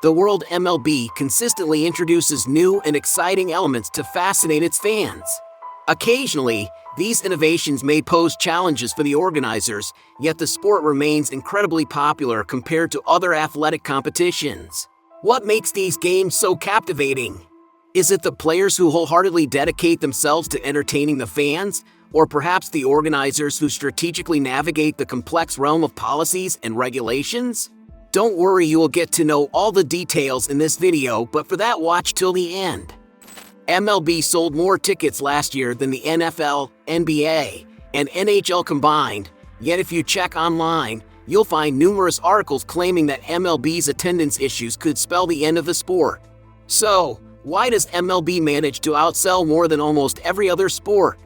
The World MLB consistently introduces new and exciting elements to fascinate its fans. Occasionally, these innovations may pose challenges for the organizers, yet the sport remains incredibly popular compared to other athletic competitions. What makes these games so captivating? Is it the players who wholeheartedly dedicate themselves to entertaining the fans, or perhaps the organizers who strategically navigate the complex realm of policies and regulations? Don't worry, you will get to know all the details in this video, but for that, watch till the end. MLB sold more tickets last year than the NFL, NBA, and NHL combined, yet if you check online, you'll find numerous articles claiming that MLB's attendance issues could spell the end of the sport. So, why does MLB manage to outsell more than almost every other sport?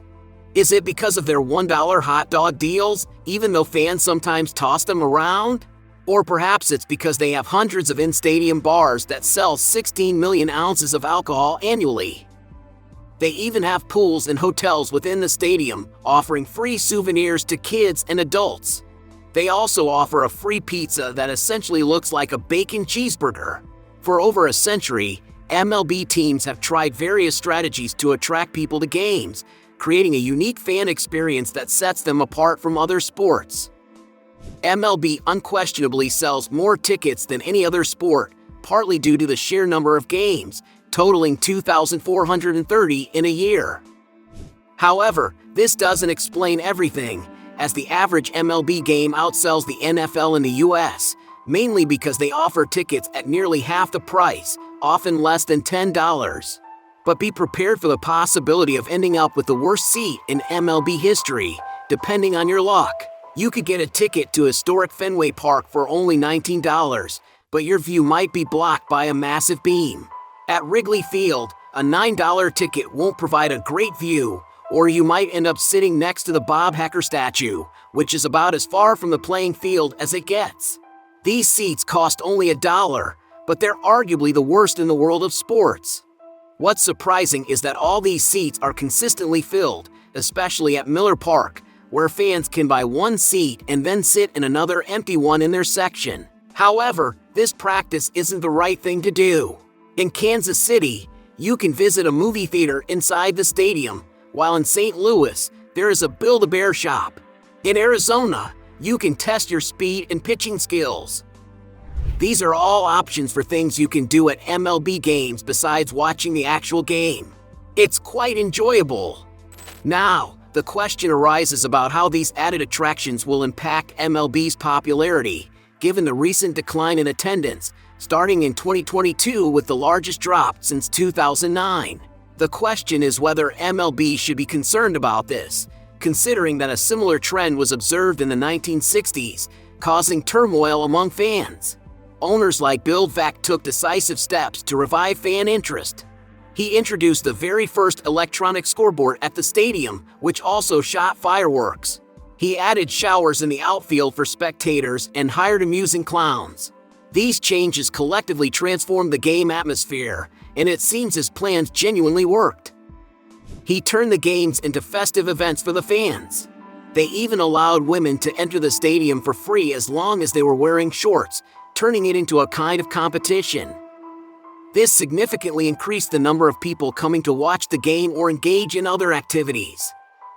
Is it because of their $1 hot dog deals, even though fans sometimes toss them around? Or perhaps it's because they have hundreds of in-stadium bars that sell 16 million ounces of alcohol annually. They even have pools and hotels within the stadium, offering free souvenirs to kids and adults. They also offer a free pizza that essentially looks like a bacon cheeseburger. For over a century, MLB teams have tried various strategies to attract people to games, creating a unique fan experience that sets them apart from other sports. MLB unquestionably sells more tickets than any other sport, partly due to the sheer number of games, totaling 2,430 in a year. However, this doesn't explain everything, as the average MLB game outsells the NFL in the US, mainly because they offer tickets at nearly half the price, often less than $10. But be prepared for the possibility of ending up with the worst seat in MLB history, depending on your luck. You could get a ticket to historic Fenway Park for only $19, but your view might be blocked by a massive beam. At Wrigley Field, a $9 ticket won't provide a great view, or you might end up sitting next to the Bob Hacker statue, which is about as far from the playing field as it gets. These seats cost only $1, but they're arguably the worst in the world of sports. What's surprising is that all these seats are consistently filled, especially at Miller Park, where fans can buy one seat and then sit in another empty one in their section. However, this practice isn't the right thing to do. In Kansas City, you can visit a movie theater inside the stadium, while in St. Louis, there is a Build-A-Bear shop. In Arizona, you can test your speed and pitching skills. These are all options for things you can do at MLB games besides watching the actual game. It's quite enjoyable. Now, the question arises about how these added attractions will impact MLB's popularity, given the recent decline in attendance, starting in 2022 with the largest drop since 2009. The question is whether MLB should be concerned about this, considering that a similar trend was observed in the 1960s, causing turmoil among fans. Owners like Bill Veeck took decisive steps to revive fan interest. He introduced the very first electronic scoreboard at the stadium, which also shot fireworks. He added showers in the outfield for spectators and hired amusing clowns. These changes collectively transformed the game atmosphere, and it seems his plans genuinely worked. He turned the games into festive events for the fans. They even allowed women to enter the stadium for free as long as they were wearing shorts, turning it into a kind of competition. This significantly increased the number of people coming to watch the game or engage in other activities.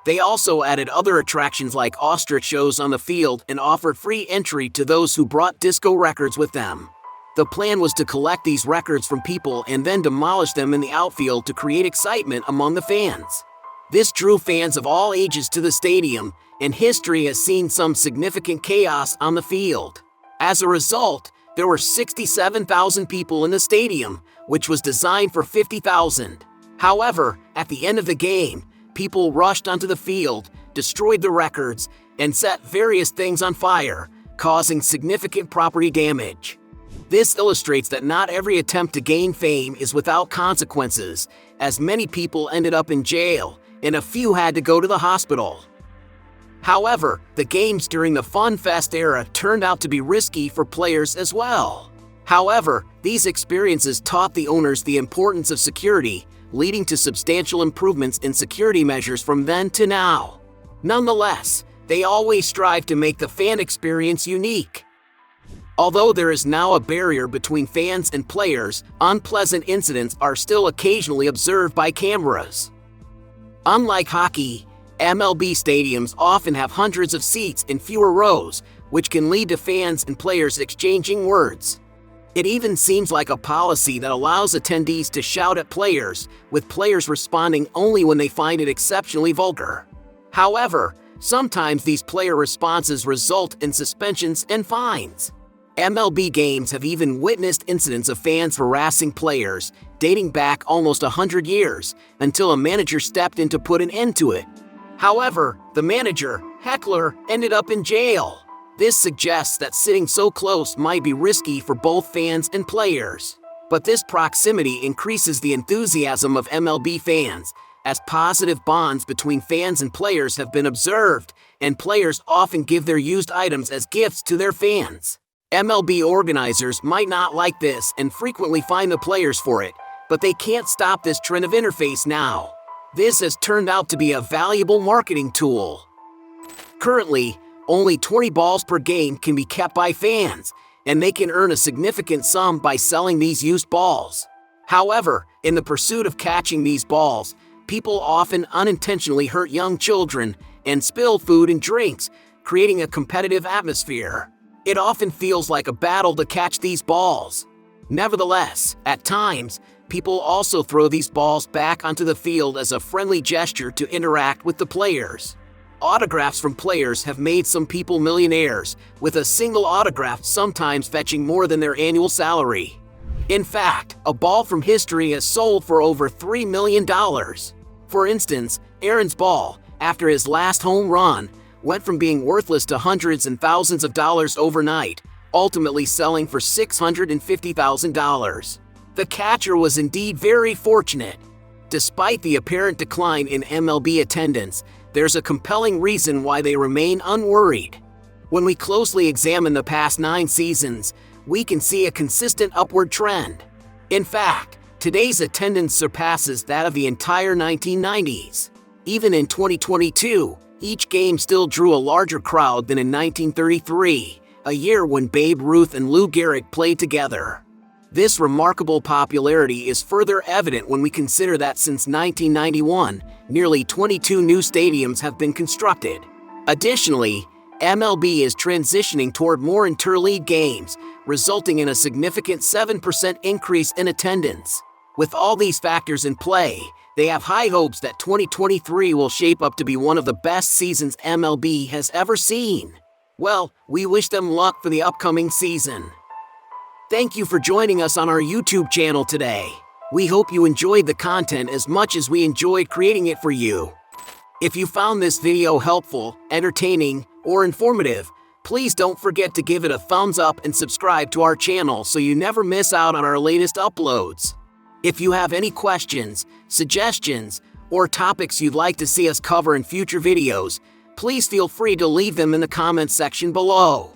They also added other attractions like ostrich shows on the field and offered free entry to those who brought disco records with them. The plan was to collect these records from people and then demolish them in the outfield to create excitement among the fans. This drew fans of all ages to the stadium, and history has seen some significant chaos on the field. As a result, there were 67,000 people in the stadium, which was designed for 50,000. However, at the end of the game, people rushed onto the field, destroyed the records, and set various things on fire, causing significant property damage. This illustrates that not every attempt to gain fame is without consequences, as many people ended up in jail, and a few had to go to the hospital. However, the games during the Fun Fest era turned out to be risky for players as well. However, these experiences taught the owners the importance of security, leading to substantial improvements in security measures from then to now. Nonetheless, they always strive to make the fan experience unique. Although there is now a barrier between fans and players, unpleasant incidents are still occasionally observed by cameras. Unlike hockey, MLB stadiums often have hundreds of seats in fewer rows, which can lead to fans and players exchanging words. It even seems like a policy that allows attendees to shout at players, with players responding only when they find it exceptionally vulgar. However, sometimes these player responses result in suspensions and fines. MLB games have even witnessed incidents of fans harassing players, dating back almost 100 years, until a manager stepped in to put an end to it. However, the manager, heckler, ended up in jail. This suggests that sitting so close might be risky for both fans and players. But this proximity increases the enthusiasm of MLB fans, as positive bonds between fans and players have been observed, and players often give their used items as gifts to their fans. MLB organizers might not like this and frequently fine the players for it, but they can't stop this trend of interface now. This has turned out to be a valuable marketing tool. Currently, only 20 balls per game can be kept by fans, and they can earn a significant sum by selling these used balls. However, in the pursuit of catching these balls, people often unintentionally hurt young children and spill food and drinks, creating a competitive atmosphere. It often feels like a battle to catch these balls. Nevertheless, at times, people also throw these balls back onto the field as a friendly gesture to interact with the players. Autographs from players have made some people millionaires, with a single autograph sometimes fetching more than their annual salary. In fact, a ball from history has sold for over $3 million. For instance, Aaron's ball, after his last home run, went from being worthless to hundreds and thousands of dollars overnight, ultimately selling for $650,000. The catcher was indeed very fortunate. Despite the apparent decline in MLB attendance, there's a compelling reason why they remain unworried. When we closely examine the past 9 seasons, we can see a consistent upward trend. In fact, today's attendance surpasses that of the entire 1990s. Even in 2022, each game still drew a larger crowd than in 1933, a year when Babe Ruth and Lou Gehrig played together. This remarkable popularity is further evident when we consider that since 1991, nearly 22 new stadiums have been constructed. Additionally, MLB is transitioning toward more interleague games, resulting in a significant 7% increase in attendance. With all these factors in play, they have high hopes that 2023 will shape up to be one of the best seasons MLB has ever seen. Well, we wish them luck for the upcoming season. Thank you for joining us on our YouTube channel today. We hope you enjoyed the content as much as we enjoyed creating it for you. If you found this video helpful, entertaining, or informative, please don't forget to give it a thumbs up and subscribe to our channel so you never miss out on our latest uploads. If you have any questions, suggestions, or topics you'd like to see us cover in future videos, please feel free to leave them in the comments section below.